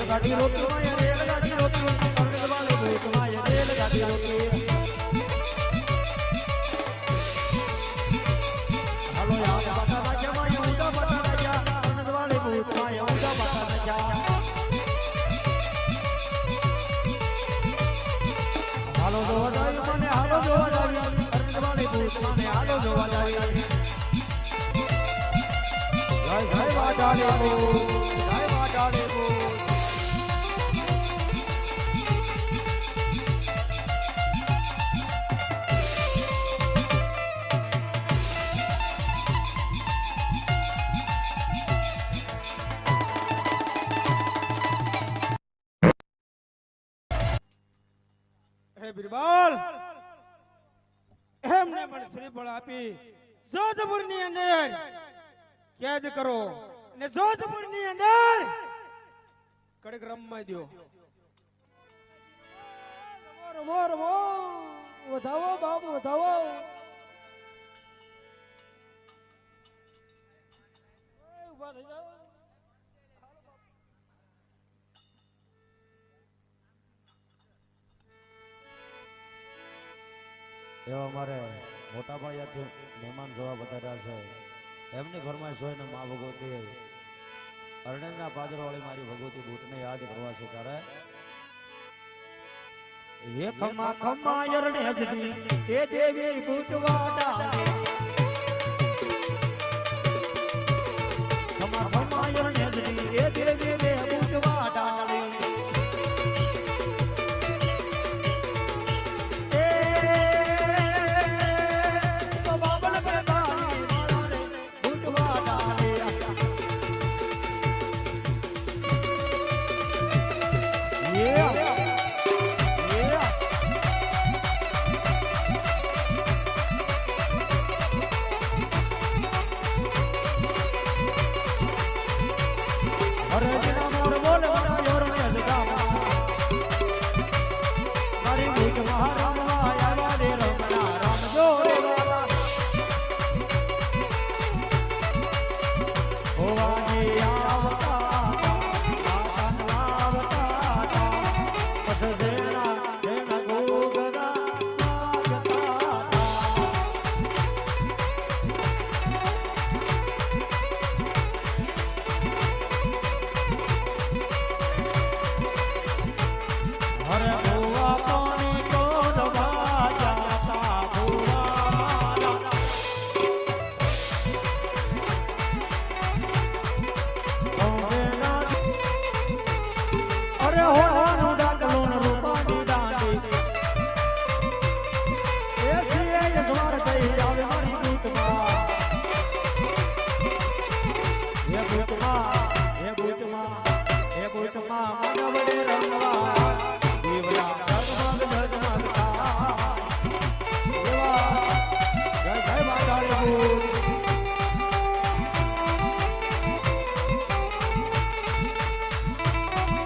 રેલગાડી રોકી માં રેલગાડી રોકી અરણદ વાળે ભૂત માં રેલગાડી રોકી હાલો યાર બાટા રાજા માં ઉડા બાટા રાજા અરણદ વાળે ભૂત માં ઉડા બાટા રાજા હાલો જોવા જાવી મને હાલો જોવા જાવી અરણદ વાળે ભૂત મને હાલો જોવા જાવી જય જય વાડાડે બો જય વાડાડે બો હે બિરબલ એમને મને શ્રીફળ આપી જોધપુર ની અંદર કેદ કરો ને જોધપુર ની અંદર કડક રમવા દો રમો રમો વધાવો બાબુ વધાવો ઉભા થઈ જાઓ એવા મારે મોટા ભાઈ મહેમાન જોવા બતાવ્યા છે એમની ઘરમાં સોયને મા ભગવતી અરણ્યના પાદરવાળી મારી ભગવતી ભૂતને યાદ કરવા છે ત્યારે એ ખમા ખમા અરણ્યજની એ દેવી ભૂતવાડા ખમા ખમા અરણ્યજની એ દેવી ભૂતવાડા એ બુટમાં મને વડે રંગવા